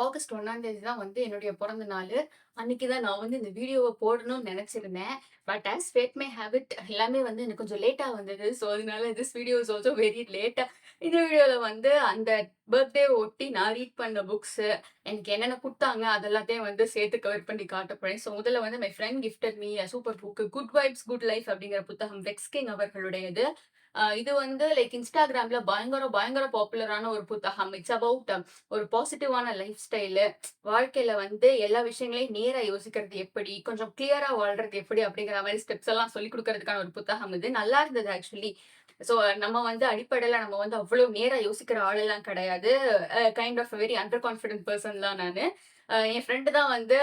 August 1ஆம் தேதி தான் வந்து என்னுடைய பொறந்த நாளு. அன்னைக்கு தான் நான் வந்து இந்த வீடியோவ போடணும்னு நெனச்சிருந்தேன். But as fate may have it எல்லாமே வந்து எனக்கு கொஞ்சம் லேட்டா வந்தது. ஸோ, அதனால this video is also very லேட்டா. இந்த வீடியோல வந்து அந்த பர்த்டே ஒட்டி நான் ரீட் பண்ண புக்ஸு, எனக்கு என்னென்ன குடுத்தாங்க அது எல்லாத்தையும் வந்து சேர்த்து கவர் பண்ணி காட்டப் போறேன். ஸோ, முதல்ல வந்து my friend gifted me a super book good vibes good life அப்படிங்கிற புத்தகம் ரெக்ஸ் கிங் அவர்களுடையது. இது வந்து லைக் Instagramல பயங்கர பாப்புலரான ஒரு புத்தகம். இட்ஸ் அபௌட் ஒரு பாசிட்டிவான லைஃப் ஸ்டைலு. வாழ்க்கையில வந்து எல்லா விஷயங்களையும் நேரா யோசிக்கிறது எப்படி? கொஞ்சம் கிளியரா வாழ்றது எப்படி? அப்படிங்கிற மாரி ஸ்டெப்ஸ் எல்லாம் சொல்லிக் குடுக்கறதுக்கான ஒரு புத்தகம் இது. நல்லா இருந்தது ஆக்சுவலி. ஸோ நம்ம வந்து அடிப்படையில நம்ம வந்து அவ்வளோ நேரா யோசிக்கிற ஆளெல்லாம் கிடையாது. Kind of very under confident person தான் நானு. என் ஃப்ரெண்ட் தான் வந்து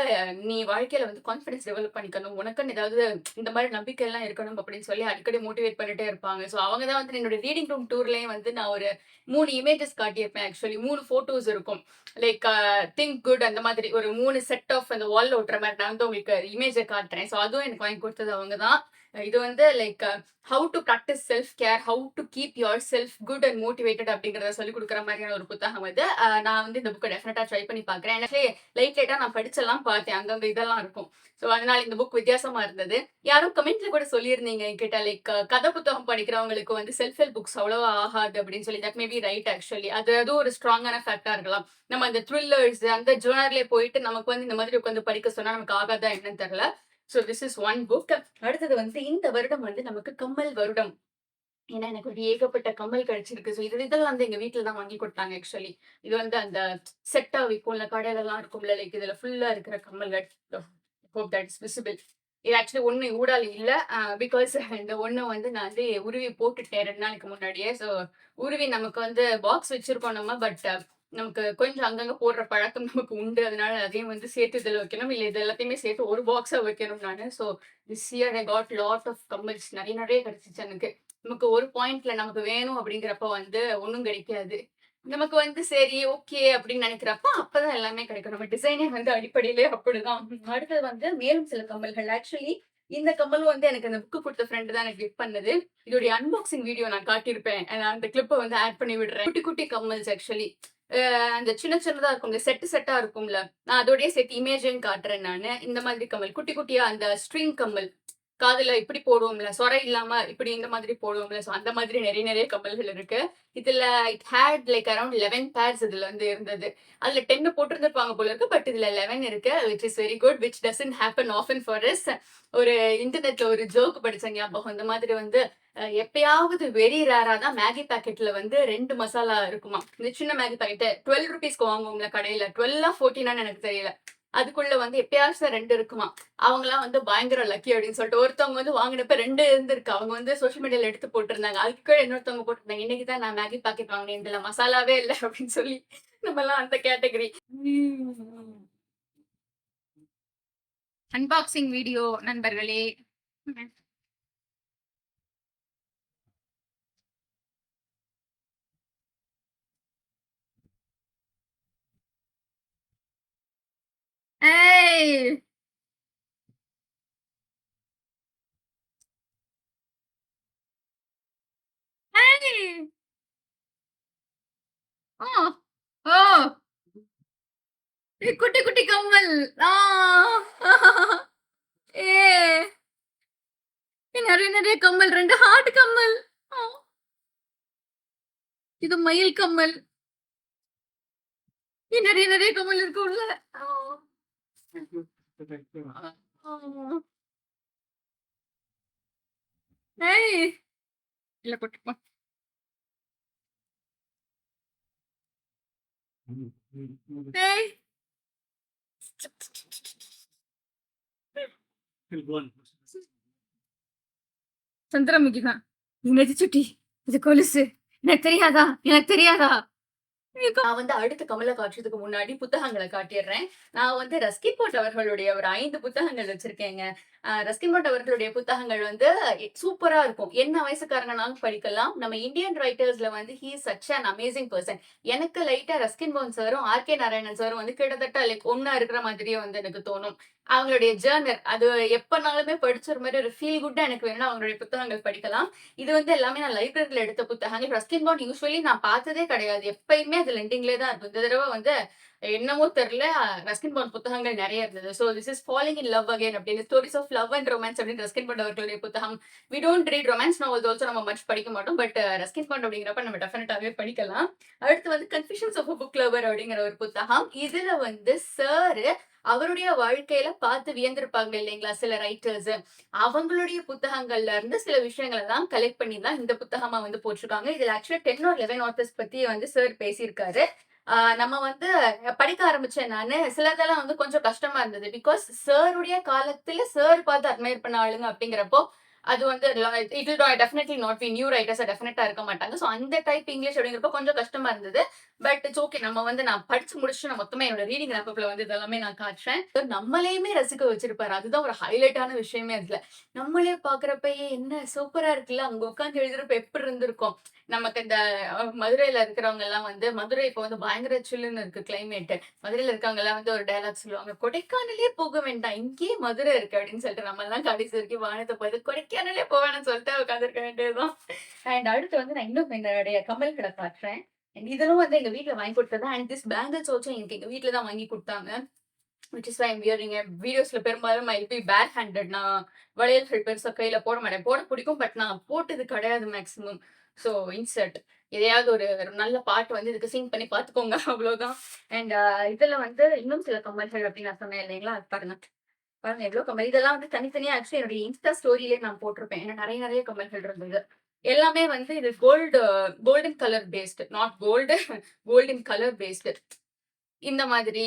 "நீ வாழ்க்கையில வந்து கான்ஃபிடன்ஸ் டெவலப் பண்ணிக்கணும். உனக்குன்னு ஏதாவது இந்த மாரி நம்பிக்கைலாம் இருக்கணும்" அப்படின்னு சொல்லி அடிக்கடி மோட்டிவேட் பண்ணிட்டே இருப்பாங்க. ஸோ அவங்க தான் வந்து என்னோட ரீடிங் ரூம் டூர்லயே வந்து நான் ஒரு 3 இமேஜஸ் காட்டியிருப்பேன் ஆக்சுவலி. 3 ஃபோட்டோஸ் இருக்கும். லைக் திங்க் குட் அந்த மாதிரி ஒரு 3 செட் ஆஃப் அந்த வால்ல ஒட்டுற மாரி நான் வந்து உங்களுக்கு இமேஜ காட்டுறேன். ஸோ அதுவும் எனக்கு வாங்கி குடுத்தது அவங்க தான். இது வந்து like how to practice self care, how to keep your self good and motivated அப்படிங்கிறத சொல்லிக் குடுக்குற மாதிரியான ஒரு புத்தகம் இது. நான் வந்து இந்த புக்க டெஃபினட்டா ட்ரை பண்ணி பார்க்குறேன். எனக்கு லைட்டா நான் படிச்செல்லாம் பார்த்தேன். அங்கங்க இதெல்லாம் இருக்கும். ஸோ அதனால இந்த புக் வித்தியாசமா இருந்தது. யாரோ கமெண்ட்ல கூட சொல்லியிருந்தீங்க என்கிட்ட லைக் கதை புத்தகம் படிக்கிறவங்களுக்கு வந்து செல்ஃப் ஹெல்ப் புக்ஸ் அவ்வளவா ஆகாது அப்படின்னு சொல்லி. That may be right actually. அது அதுவும் ஒரு ஸ்ட்ராங்கான ஃபேக்ட்டா இருக்கலாம். நம்ம அந்த த்ரில்லர்ஸ் அந்த ஜர்னர்லயே போயிட்டு நமக்கு வந்து இந்த மாதிரி உட்காந்து படிக்க சொன்னா நமக்கு ஆகாதா என்னன்னு தெரியல. So this is one book. அடுத்தது வந்து இந்த வருடம் வந்து நமக்கு கம்மல் வருடம். ஏன்னா எனக்கு ஒரு ஏகப்பட்ட கம்மல் கிடைச்சிருக்கு. ஸோ இதெல்லாம் வந்து எங்க வீட்ல தான் வாங்கி குடுத்தாங்க ஆக்சுவலி. இது வந்து அந்த செட்டா விக்கும்ல, கடையிலலாம் இருக்கும்ல, லைக் இதுல ஃபுல்லா இருக்கிற கம்மல்கள். Hope that is visible. இது ஆக்சுவலி ஒண்ணு ஊடால இல்ல. பிகாஸ் இந்த ஒண்ண வந்து நான் வந்து உருவி போட்டுட்டேன் 2 நாளைக்கு முன்னாடியே. ஸோ உருவி நமக்கு வந்து பாக்ஸ் வச்சிருக்கோம் நம்ம. பட் நமக்கு கொஞ்சம் அங்கங்க போடுற பழக்கம் நமக்கு உண்டு. அதனால அதையும் வந்து சேர்த்து இதுல வைக்கணும். இல்ல இது எல்லாத்தையுமே சேர்த்து ஒரு பாக்ஸா வைக்கணும் நானு. So this year I got lot of கம்மல்ஸ். நெறைய கிடைச்சுச்சு எனக்கு. நமக்கு ஒரு பாயிண்ட்ல நமக்கு வேணும் அப்படிங்கிறப்ப வந்து ஒண்ணும் கிடைக்காது. நமக்கு வந்து சரி, ஓகே அப்படின்னு நினைக்கிறப்ப, அப்பதான் எல்லாமே கிடைக்கும். நம்ம டிசைனே வந்து அடிப்படையிலே அப்படிதான். அடுத்தது வந்து மேலும் சில கம்மல்கள். ஆக்சுவலி இந்த கம்மலும் வந்து எனக்கு அந்த புக் குடுத்த ஃப்ரெண்ட் தான் எனக்கு கிஃப்ட் பண்ணது. இதோடைய அன்பாக்சிங் வீடியோ நான் காட்டியிருப்பேன். நான் அந்த கிளிப்ப வந்து ஆட் பண்ணி விடுறேன். குட்டி குட்டி கம்மல்ஸ் ஆக்சுவலி. அந்த சின்னதா இருக்கும்ல, செட்டா இருக்கும்ல. நான் அதோடயே சேர்த்து இமேஜையும் காட்டுறேன் நானு. இந்த மாதிரி கம்மல். குட்டி குட்டியா அந்த ஸ்ட்ரிங் கம்மல். காதுல இப்படி போடுவோம்ல, சொரை இல்லாம இப்படி இந்த மாதிரி போடுவோம்ல. ஸோ அந்த மாதிரி நெறைய கம்மல்கள் இருக்கு. இதுல it had like around 11 pairs இதுல வந்து இருந்தது. அதுல 10 போட்டிருந்திருப்பாங்க போல இருக்கு. பட் இதுல 11 இருக்கு. Which is very good. Which doesn't happen often for us. ஒரு இன்டர்நெட்ல ஒரு ஜோக் படிச்ச ஞாபகம். இந்த மாதிரி வந்து எப்பயாவது வெரி ரேரா தான் மேகி பாக்கெட்ல வந்து 2 மசாலா இருக்குமாம். இந்த சின்ன மேகி பாக்கெட் ₹12க்கு வாங்குவோம்ல கடையில. 12ஆ 14ஆன்னு எனக்கு தெரியல. அதுக்குள்ள வந்து எப்பயாச்சும் 2 இருக்குமாம். அவங்கலாம் வந்து பயங்கர லக்கி அப்படின்னு சொல்லிட்டு ஒருத்தவங்க வந்து வாங்கினப்ப 2 இருந்திருக்கு. அவங்க வந்து சோசியல் மீடியால எடுத்து போட்டிருந்தாங்க. அதுக்கு கீழ இன்னொருத்தவங்க போட்டிருந்தாங்க. இன்னைக்கு தான் நான் மேகி பாக்கெட் வாங்கினேன். இதுல மசாலாவே இல்ல அப்படின்னு சொல்லி. நம்மலாம் அந்த கேட்டகரி. அன்பாக்சிங் வீடியோ நண்பர்களே. ஏய்! ஏய்! ஓ! ஓ! குட்டி குட்டி கம்மல். ஆ! ஏ! நெறைய கம்மல். 2 ஹார்ட் கம்மல். ஆ! இது மயில் கம்மல். நெறைய கம்மல் இருக்கு உள்ள. ஆ! ஆ! ஏய்! இல்ல போட்டுப்பா. ஏய்! சந்திரமுகி தான். இது நெத்திச்சுட்டி. இது கொலுசு. எனக்கு தெரியாதா? எனக்கு தெரியாதா? நான் வந்து அடுத்த கமல காட்சியதுக்கு முன்னாடி புத்தகங்கள காட்டிர்றேன். நான் வந்து ரஸ்கின் பாட் அவர்களுடைய ஒரு 5 புத்தகங்கள் வச்சிருக்கேங்க. ரஸ்கின் பாட் அவர்களுடைய புத்தகங்கள் வந்து சூப்பரா இருக்கும். என்ன வயசுக்காரங்கனாலும் படிக்கலாம். நம்ம இந்தியன் ரைட்டர்ஸ்ல வந்து he is such an amazing person. எனக்கு லைட்டா ரஸ்கின் பாண்ட் சாரும், ஆர்.கே. நாராயணன் சாரும் வந்து கிட்டத்தட்ட லைக் ஒண்ணா இருக்கிற மாதிரியே வந்து எனக்கு தோணும். அவங்களுடைய ஜர்னல். அது எப்பனாலுமே படிச்ச ஒரு மாரி ஒரு ஃபீல் குட்டா எனக்கு வேணும்னா அவங்களுடைய புத்தகங்கள் படிக்கலாம். இது வந்து எல்லாமே நான் லைப்ரரில எடுத்த புத்தகங்கள். ரஸ்கின் பாண்ட் யூசுவலி நான் பார்த்ததே கிடையாது. எப்பயுமே அது லெண்டிங்லயே தான் இருக்கும். இந்த தடவ வந்து என்னமோ தெரியல ரஸ்கின் பாண்ட் புத்தகங்கள் நெறைய இருந்தது. So this is falling in love again அப்படின்னு stories of love and romance அப்படின்னு ரஸ்கின் பாண்ட் அவர்களுடைய புத்தகம். We don't read romance novels also நம்ம மச் படிக்க மாட்டோம். பட் ரஸ்கின் பாண்ட் அப்படிங்கிறப்ப நம்ம டெஃபினட்டாவே படிக்கலாம். அடுத்து வந்து confessions of a book lover அப்படிங்கிற ஒரு புத்தகம். இதுல வந்து சார் அவருடைய வாழ்க்கையில பார்த்து வியந்திருப்பாங்க இல்லைங்களா சில ரைட்டர்ஸ். அவங்களுடைய புத்தகங்கள்ல இருந்து சில விஷயங்கள தான் கலெக்ட் பண்ணி தான் இந்த புத்தகமா வந்து போட்டிருக்காங்க. இதுல ஆக்சுவலா 10 ஆர் 11 ஆத்தர்ஸ் பத்தி வந்து சார் பேசியிருக்காரு. நம்ம வந்து படிக்க ஆரம்பிச்சேன் நானு. சிலதெல்லாம் வந்து கொஞ்சம் கஷ்டமா இருந்தது. பிகாஸ் சாருடைய காலத்துல சார் பார்த்து அட்மையர் பண்ண ஆளுங்க அப்படிங்கிறப்போ, அது வந்து it will definitely not be new ரைட்டர்ஸா டெஃபினட்டா இருக்க மாட்டாங்க. ஸோ அந்த டைப் இங்கிலீஷ் அப்படிங்கிறப்போ கொஞ்சம் கஷ்டமா இருந்தது. But it's okay. நம்ம வந்து நான் படிச்சு முடிச்சுட்டு நான் மொத்தமா என்னோட ரீடிங் ரேப்பப்ல வந்து இதெல்லாமே நான் காட்டுறேன். நம்மளையுமே ரசிக்க வச்சிருப்பாரு. அதுதான் ஒரு ஹைலைட்டான விஷயமே அதுல. நம்மளே பார்க்குறப்பயே என்ன சூப்பரா இருக்குல்ல, அங்க உட்கார்ந்து எழுதுறப்ப எப்படி இருந்திருக்கும். நமக்கு இந்த மதுரையில இருக்கிறவங்க எல்லாம் வந்து மதுரை இப்போ வந்து பயங்கர சில்லுன்னு இருக்கு கிளைமேட். மதுரையில இருக்கவங்க எல்லாம் வந்து ஒரு டயலாக் சொல்லுவாங்க. கொடைக்கானலே போக வேண்டாம். இங்கேயே மதுரை இருக்கு அப்படின்னு சொல்லிட்டு நம்ம எல்லாம் கடைசி வரைக்கும் வானத்தை பார்த்து கொடைக்கானலே போவேன்னு சொல்லிட்டு உட்காந்துருக்க வேண்டியதுதான். அண்ட் அடுத்து வந்து நான் இன்னும் என்னுடைய கமல்களை காட்டுறேன். அண்ட் இதெல்லாம் வந்து எங்க வீட்ல வாங்கி குடுத்தது. அண்ட் திஸ் பேங்கிள்ஸ் ஆல்சோ எனக்கு எங்க வீட்ல தான் வாங்கி குடுத்தாங்க. Which is why I'm wearing it. வீடியோஸ்ல பெரும்பாலும் I will be bare handed. நான் வளையல்கள் பெருசா கையில போட மாட்டேன். போட பிடிக்கும். பட் நான் போட்டது கிடையாது மேக்ஸிமம். So insert. எதையாவது ஒரு ஒரு நல்ல பாட்டு வந்து இதுக்கு சிங் பண்ணி பார்த்துக்கோங்க அவ்வளோதான். அண்ட் இதுல வந்து இன்னும் சில கமல்கள் அப்படின்னு நான் சொன்னேன் இல்லைங்களா? அது பாருங்க. பாருங்க எவ்ளோ கம்மல். இதெல்லாம் வந்து தனித்தனியா ஆக்சுவலி என்னுடைய இன்ஸ்டா ஸ்டோரியிலே நான் போட்டிருப்பேன். ஏன்னா நெறைய நெறைய கமல்கள் இருந்தது. எல்லாமே வந்து இது golden colour based. Not gold golden colour based. இந்த மாதிரி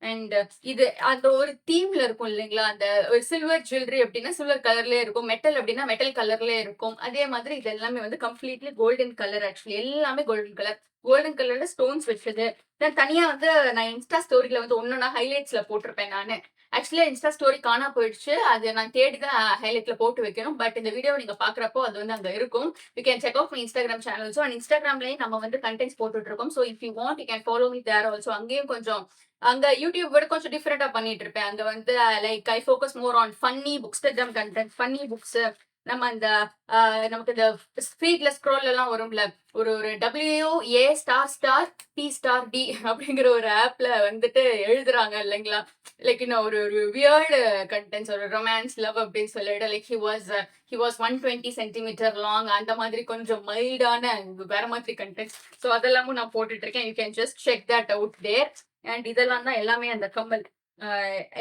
அண்ட் இது அந்த ஒரு தீம்ல இருக்கும் இல்லைங்களா? அந்த ஒரு சில்வர் ஜுவல்லரி அப்டின்னா சில்வர் கலர்லயே இருக்கும். மெட்டல் அப்டின்னா மெட்டல் கலர்லயே இருக்கும். அதே மாதிரி இது எல்லாமே வந்து கம்ப்ளீட்லி கோல்டன் கலர் ஆக்சுவலி. எல்லாமே கோல்டன் கலர். கோல்டன் கலர்ல ஸ்டோன்ஸ் வச்சது. நான் தனியா வந்து நான் இன்ஸ்டா ஸ்டோரில வந்து ஒன்னொன்னா ஹைலைட்ஸ்ல போட்டிருப்பேன் நானு. ஆக்சுவலா இன்ஸ்டா ஸ்டோரி காணாம போயிடுச்சு. அது நான் தேடி தான் ஹைலைட்ல போட்டு வைக்கணும். பட் இந்த வீடியோவ நீங்க பார்க்குறப்போ அது வந்து அங்க இருக்கும். You can check out my Instagram channel also. And இன்ஸ்டாகிராம்லயும் நம்ம வந்து கன்டென்ட்ஸ் போட்டுட்டு இருக்கோம். So if you want you can follow me there also. அங்கேயும் கொஞ்சம் அங்க யூடியூப் விட கொஞ்சம் டிஃபரெண்டா பண்ணிட்டு இருப்பேன். அங்க வந்து like I focus more on funny bookstagram content, funny books. நம்ம அந்த நமக்கு இந்த ஃபீட்ல ஸ்க்ரோல் எல்லாம் வரும்ல. ஒரு ஒரு WA star star P star D அப்படிங்கிற ஒரு ஆப்ல வந்துட்டு எழுதுறாங்க இல்லைங்களா? லைக் இன்னும் ஒரு ஒரு வியர்டு கன்டென்ட்ஸ் ஒரு ரொமான்ஸ், லவ் அப்படின்னு சொல்லிட்டு like he was 120 centimetre long அந்த மாதிரி கொஞ்சம் மைல்டான வேற மாதிரி கன்டென்ட்ஸ். ஸோ அதெல்லாமும் நான் போட்டுட்டு இருக்கேன். You can just check that out there. And இதெல்லாம் தான் எல்லாமே அந்த கம்மல்.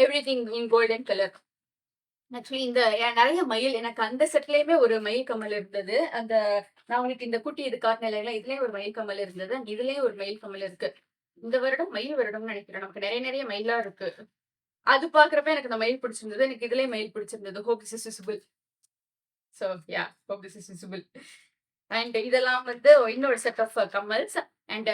Everything in golden colour. Actually இந்த நெறைய மயில் எனக்கு அந்த செட்லயுமே ஒரு மயில் கம்மல் இருந்தது. அந்த நான் உங்களுக்கு இந்த குட்டி இது காட்டுனேன் இல்லைங்களா? இதுலயும் ஒரு மயில் கம்மல் இருந்தது. அண்ட் இதுலயும் ஒரு மயில் கம்மல் இருக்கு. இந்த வருடம் மயில் வருடம்னு நெனைக்கிறேன். நமக்கு நெறைய நெறைய மயிலா இருக்கு. அது பார்க்குறப்ப எனக்கு அந்த மயில் பிடிச்சிருந்தது. எனக்கு இதுலயும் மயில் பிடிச்சிருந்தது. Hope this is visible. So yeah hope this is visible. And இதெல்லாம் வந்து இன்னொரு செட் ஆஃப் கம்மல்ஸ். அண்ட்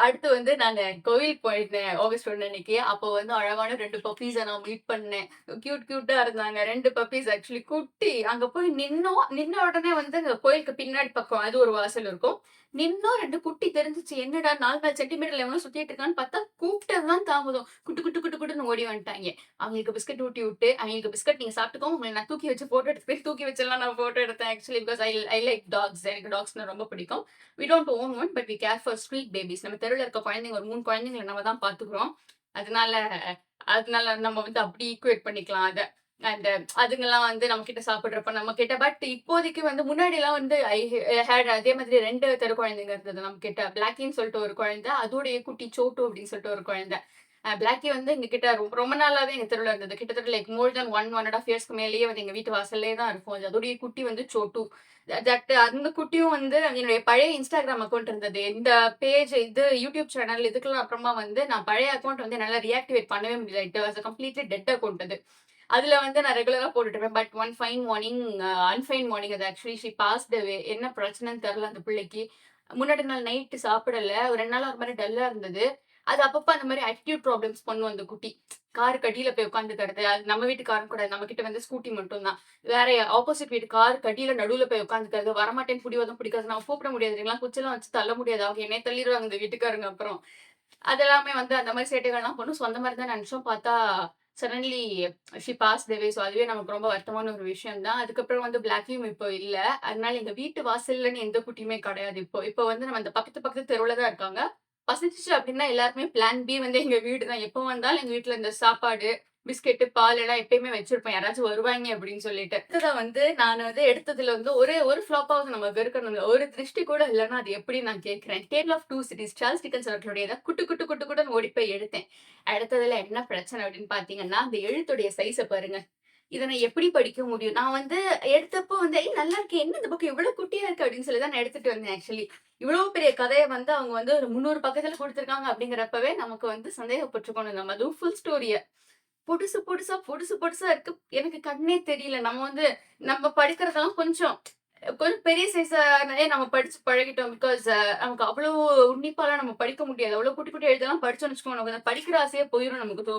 அடுத்து வந்து நாங்க கோவிலுக்கு போயிருந்தேன் ஆகஸ்ட் 1 அன்னைக்கு. அப்போ வந்து அழகான 2 பப்பீஸ நான் மீட் பண்ணேன். கியூட்டா இருந்தாங்க. 2 பப்பீஸ் ஆக்சுவலி குட்டி. அங்க போய் நின்னோம். நின்ன உடனே வந்து அங்க கோயிலுக்கு பின்னாடி பக்கம் அது ஒரு வாசல் இருக்கும். நின்னோம் 2 குட்டி தெரிஞ்சுச்சு. என்னடா 4, 4 சென்டிமீட்டர்ல எவனோ சுத்திட்டு இருக்கான்னு பார்த்தா கூப்பிட்டது தான் தாமதம். குட்டு குட்டு குட்டு குட்டுன்னு ஓடி வந்துட்டாய்ங்க. அவங்களுக்கு பிஸ்கட் ஊட்டி விட்டு, அவங்களுக்கு பிஸ்கட் நீங்க சாப்பிட்டுக்கோங்க. உங்கள நான் தூக்கி வச்சு ஃபோட்டோ எடுத்து போய் தூக்கி வச்செல்லாம் நான் ஃபோட்டோ எடுத்தேன். Actually because I like dogs. எனக்கு டாக்ஸ்னா ரொம்ப பிடிக்கும். We don't own one but we care for sweet babies. நம்ம தெருவுல இருக்க குழந்தைங்க ஒரு 3 குழந்தைங்கள நம்ம தான் பார்த்துக்கிறோம். அதனால அதனால நம்ம வந்து அப்படி ஈக்குவேட் பண்ணிக்கலாம் அத. அண்ட் அதுங்கலாம் வந்து நம்மகிட்ட சாப்பிடுறப்ப நம்மகிட்ட பட் இப்போதைக்கு வந்து முன்னாடிலாம் வந்து ஐ ஹேட் அதே மாதிரி 2 தெரு குழந்தைங்க இருந்தது நம்மகிட்ட. பிளாக்கின்னு சொல்லிட்டு ஒரு குழந்தை, அதோடைய குட்டி சோட்டு அப்படின்னு சொல்லிட்டு ஒரு குழந்தை. பிளாக்கி வந்து எங்ககிட்ட ரொம்ப ரொம்ப நாளாவே எங்க தெருவுல இருந்தது. கிட்டத்தட்ட லைக் மோர் தென் 1 1/2 இயர்ஸ்க்கு மேலேயே வந்து எங்க வீட்டு வாசல்லயே தான் இருக்கும். அது அதோடைய குட்டி வந்து சோட்டு. அந்த குட்டியும் வந்து என்னுடைய பழைய இன்ஸ்டாகிராம் அக்கவுண்ட் இருந்தது. இந்த பேஜ் இது யூடியூப் சேனல் இதுக்கெல்லாம் அப்புறமா வந்து நான் பழைய அக்கவுண்ட் வந்து என்னால ரீஆக்டிவேட் பண்ணவே முடியல. It was completely dead account அது. அதுல வந்து நான் ரெகுலரா போட்டுட்டு இருப்பேன். But one fine morning unfine morning அது ஆக்சுவலி ஷி பாஸ்ட் அவே. என்ன பிரச்சனைன்னு தெரியல அந்த பிள்ளைக்கு. முன்னாடி நாள் நைட் சாப்பிடல. ஒரு 2 நாளா ஒரு மாரி டல்லா இருந்தது. அது அப்பப்ப அந்த மாரி ஆட்டிட்யூட் ப்ராப்ளம்ஸ் பண்ணும் அந்த குட்டி. காருக்கு அடியில போய் உட்காந்துக்கிறது. அது நம்ம வீட்டு காரும் கூட நம்ம கிட்ட வந்து ஸ்கூட்டி மட்டும் தான். வேற ஆப்போசிட் வீட்டு காருக்கு அடியில நடுவுல போய் உட்காந்துக்கிறது. வரமாட்டேன்னு புடிவாதம் பிடிக்காது. நான் கூப்பிட முடியாது இல்லைங்களா? குச்சிலாம் வச்சு தள்ள முடியாது. அவங்க என்னைய தள்ளிருவாங்க இந்த வீட்டுக்காரங்க அப்புறம். அதெல்லாமே வந்து அந்த மாரி சேட்டைகள்லாம் பண்ணும். ஸோ அந்த மாரி தான் நெனச்சோம். பார்த்தா suddenly she passed away. So அதுவே நமக்கு ரொம்ப வருத்தமான ஒரு விஷயம் தான். அதுக்கப்புறம் வந்து பிளாக்லயும் இப்போ இல்ல. அதனால எங்க வீட்டு வாசல்லன்னு எந்த குட்டியுமே கிடையாது இப்போ. இப்போ வந்து நம்ம அந்த பக்கத்து பக்கத்து தெருவுல தான் இருக்காங்க. பசிச்சுச்சு அப்டின்னா எல்லாருமே பிளான் பி வந்து எங்க வீடு தான். எப்போ வந்தாலும் எங்க வீட்ல இந்த சாப்பாடு, பிஸ்கெட்டு, பால் எல்லாம் எப்பயுமே வச்சிருப்பேன். யாராச்சும் வருவாய்ங்க அப்டின்னு சொல்லிட்டு. அடுத்ததா வந்து நான் வந்து எடுத்ததுல வந்து ஒரே ஒரு ஃப்ளாப்பாவது நமக்கு இருக்கணும்ல. ஒரு திருஷ்டி கூட இல்லன்னா அது எப்படி நான் கேட்கிறேன். Tale of Two Cities Charles Dickens அவர்களுடையத குட்டு குட்டு குட்டு குட்டுன்னு ஓடி போய் எடுத்தேன். அடுத்ததுல என்ன பிரச்சனை அப்படின்னு பார்த்தீங்கன்னா, அந்த எழுத்துடைய சைஸ பாருங்க. இத நான் எப்படி படிக்க முடியும்? நான் வந்து எடுத்தப்போ வந்து, "ஏய் நல்லா இருக்கே! என்ன இந்த புக் இவ்ளோ குட்டியா இருக்கு?" அப்படின்னு சொல்லி தான் நான் எடுத்துட்டு வந்தேன் ஆக்சுவலி. இவ்ளோ பெரிய கதைய வந்து அவங்க வந்து ஒரு 300 பக்கத்துல குடுத்துருக்காங்க அப்படிங்கிறப்பவே நமக்கு வந்து சந்தேகப்பட்டுருக்கணும் நம்ம. அதுவும் ஃபுல் ஸ்டோரிய. பொடுசு பொடுசா, பொடுசு பொடுசா இருக்கு. எனக்கு கண்ணே தெரியல. நம்ம வந்து நம்ம படிக்கிறதெல்லாம் கொஞ்சம் கொஞ்சம் பெரிய சைஸானே நம்ம படிச்சு பழகிட்டோம். பிகாஸ் நமக்கு அவ்வளோ உன்னிப்பாலாம் நம்ம படிக்க முடியாது. அவ்வளோ குட்டி குட்டி எழுத்தெல்லாம் படிச்சோம்னு வச்சுக்கோங்க, நமக்கு அந்த படிக்கிற ஆசையே போயிரும் நமக்கு.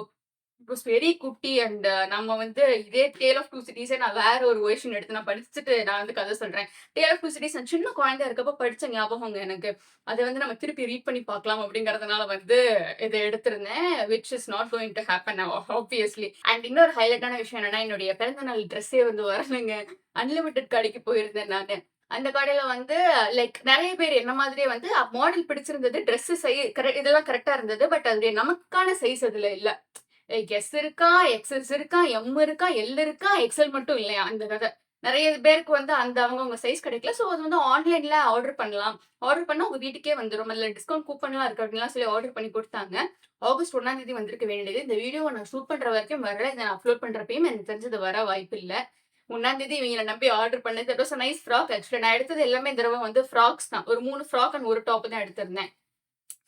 இட் வாஸ் வெரி குட்டி அண்ட் நம்ம வந்து இதே டேல் ஆஃப் டூ சிட்டீஸே நான் வேற ஒரு வெர்ஷன் எடுத்து நான் படிச்சுட்டு நான் வந்து கதை சொல்றேன். டேல் ஆஃப் டூ சிட்டீஸ் நான் சின்ன குழந்தையா இருக்கப்போ படிச்ச ஞாபகங்க எனக்கு. அத வந்து நம்ம திருப்பி ரீட் பண்ணி பார்க்கலாம் அப்படிங்கிறதுனால வந்து இத எடுத்திருந்தேன். Which is not going to happen now obviously. And இன்னொரு ஹைலைட்டான விஷயம் என்னன்னா, என்னுடைய பிறந்த நாள் ட்ரெஸ்ஸே வந்து வரலங்க. அன்லிமிட்டட் கடைக்கு போயிருந்தேன் நானு. அந்த கடையில வந்து லைக் நெறைய பேர் என்ன மாதிரியே வந்து மாடல் பிடிச்சிருந்தது. ட்ரெஸ் இதெல்லாம் கரெக்ட்டா இருந்தது. பட் அது நமக்கான சைஸ் அதுல இல்ல. எஸ் இருக்கா, எக்ஸ்எஸ் இருக்கா, எம் இருக்கா, எல் இருக்கா, எக்ஸ்எல் மட்டும் இல்லையா அந்த கதை. நெறைய பேருக்கு வந்து அந்த அவங்கவங்க சைஸ் கிடைக்கல. ஸோ அது வந்து ஆன்லைன்ல ஆர்டர் பண்ணலாம். ஆர்டர் பண்ணா உங்க வீட்டுக்கே வந்துரும். அதுல டிஸ்கவுண்ட் கூப்பன்லாம் இருக்கு அப்படின்லாம் சொல்லி ஆர்டர் பண்ணி குடுத்தாங்க. ஆகஸ்ட் 1ஆம் தேதி வந்திருக்க வேண்டியது. இந்த வீடியோவ நான் ஷூட் பண்ற வரைக்கும் வரல. இத நான் அப்லோட் பண்றப்பயும் எனக்கு தெரிஞ்சு இது வர வாய்ப்பில்ல. 1ஆம் தேதி இவங்கள நம்பி ஆர்டர் பண்ணது. That was a nice frock actually. நான் எடுத்தது எல்லாமே இந்த தடவ வந்து ஃப்ராக்ஸ் தான். ஒரு 3 ஃப்ராக் அண்ட் 1 டாப் தான் எடுத்திருந்தேன்.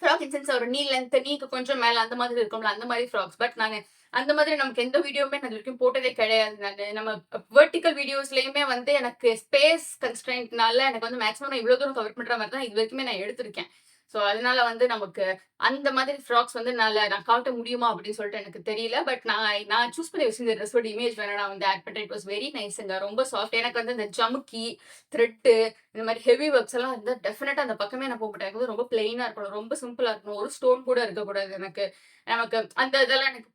ஃப்ராக் இன் சென்ஸ் ஒரு நீ லென்த், நீக்கு கொஞ்சம் மேல அந்த மாதிரி இருக்கும்ல, அந்த மாரி ஃப்ராக்ஸ். பட் நானு அந்த மாதிரி நமக்கு எந்த வீடியோவுமே நான் இதுவரைக்கும் போட்டதே கிடையாது நானு. நம்ம வெர்டிகல் வீடியோஸ்லயுமே வந்து எனக்கு ஸ்பேஸ் கன்ஸ்ட்ரெயின்ட்னால எனக்கு வந்து மேக்ஸிமம் நான் இவ்ளோ தூரம் கவர் பண்ற மாரி தான் இதுவரைக்குமே நான் எடுத்திருக்கேன். ஸோ அதனால வந்து நமக்கு அந்த மாதிரி ஃப்ராக்ஸ் வந்து நான் காட்ட முடியுமா அப்படின்னு சொல்லிட்டு எனக்கு தெரியல. பட் நான் சூஸ் பண்ணி வச்சிருந்த ட்ரெஸ்ஸோட இமேஜ் வேணா நான் வந்து ஆட் பண்றேன். இட் வாஸ் வெரி நைஸ்ங்க. ரொம்ப சாஃப்ட். எனக்கு வந்து இந்த ஜமுக்கி, த்ரெட்டு இந்த மாரி ஹெவி ஒர்க்ஸ் எல்லாம் இருந்தா டெஃபினட்டா அந்த பக்கமே நான் போமாட்டேன். எனக்கு வந்து ரொம்ப பிளெயினா இருக்கணும். ரொம்ப சிம்பிளா இருக்கணும். ஒரு ஸ்டோன் கூட இருக்கக்கூடாது எனக்கு. நமக்கு அந்த இதெல்லாம் எனக்கு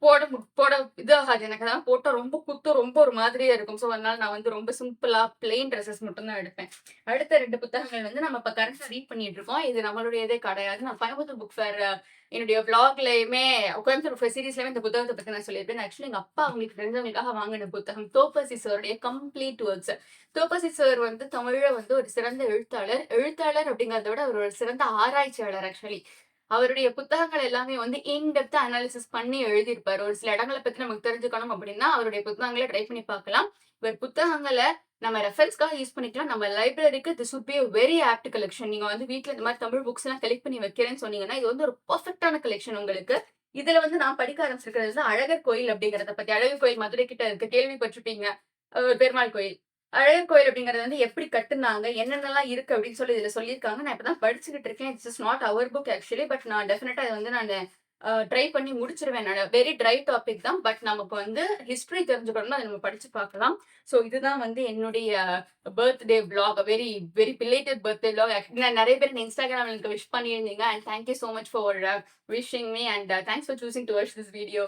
போட இதாகாது. எனக்கு அதெல்லாம் போட்டா ரொம்ப குத்தும். ரொம்ப ஒரு மாதிரியா இருக்கும். ஸோ அதனால நான் வந்து ரொம்ப சிம்பிளா பிளெயின் ட்ரெஸ்ஸஸ் மட்டும் தான் எடுப்பேன். அடுத்த 2 புத்தகங்கள் வந்து நம்ம இப்ப கரண்ட்டா ரீட் பண்ணிட்டு இருக்கோம். இது நம்மளுடையதே கிடையாது. நான் கோயம்புத்தூர் புக் ஃபேர் என்னுடைய விளாக்லயுமே கோயம்புத்தூர் புக் ஃபேர் சீரிஸ்லயுமே இந்த புத்தகத்த பத்தி நான் சொல்லியிருப்பேன். ஆக்சுவலி எங்க அப்பா அவங்களுக்கு தெரிஞ்சவங்களுக்காக வாங்குன புத்தகம். தோப்பசி சாருடைய கம்ப்ளீட் ஒர்க்ஸ். தோப்பசி சார் வந்து தமிழ்ல வந்து ஒரு சிறந்த எழுத்தாளர். எழுத்தாளர் அப்படிங்கிறத விட அவர் ஒரு சிறந்த ஆராய்ச்சியாளர் ஆக்சுவலி. அவருடைய புத்தகங்கள் எல்லாமே வந்து இன் டெப்த் அனாலிசிஸ் பண்ணி எழுதியிருப்பாரு. ஒரு சில இடங்கள பத்தி நமக்கு தெரிஞ்சுக்கணும் அப்படின்னா, அவருடைய புத்தகங்கள ட்ரை பண்ணி பார்க்கலாம். இவர் புத்தகங்கள நம்ம ரெஃபரன்ஸ்க்காக யூஸ் பண்ணிக்கலாம். நம்ம லைப்ரரிக்கு this would be a very opt collection. நீங்க வந்து வீட்ல இந்த மாரி தமிழ் புக்ஸ் எல்லாம் கலெக்ட் பண்ணி வைக்கிறேன்னு சொன்னீங்கன்னா, இது வந்து ஒரு பெர்ஃபெக்ட்டான கலெக்ஷன் உங்களுக்கு. இதுல வந்து நான் படிக்க ஆரம்பிச்சிருக்கிறது வந்து அழகர் கோயில் அப்படிங்கிறத பத்தி. அழகர் கோயில் மதுரை கிட்ட இருக்கு. கேள்விப்பட்டிருப்பீங்க. பெருமாள் கோயில். அழகர் கோயில் அப்படிங்கிறது வந்து எப்படி கட்டுனாங்க? என்னென்னலாம் இருக்கு அப்படின்னு சொல்லி இதுல சொல்லியிருக்காங்க. நான் இப்ப தான் படிச்சுக்கிட்டு இருக்கேன். This is not our book actually. But நான் டெஃபினட்டா இத வந்து நானு ட்ரை பண்ணி முடிச்சுருவேன் நானு. வெரி ட்ரை டாபிக் தான். பட் நமக்கு வந்து ஹிஸ்டரி தெரிஞ்சுக்கணும்னா அத நம்ம படிச்சு பார்க்கலாம். ஸோ இதுதான் வந்து என்னுடைய birthday vlog. Very very belated birthday vlog. நான் நெறைய பேர் இந்த Instagramல எனக்கு விஷ் பண்ணியிருந்தீங்க. And thank you so much for wishing me and thanks for choosing to watch this video.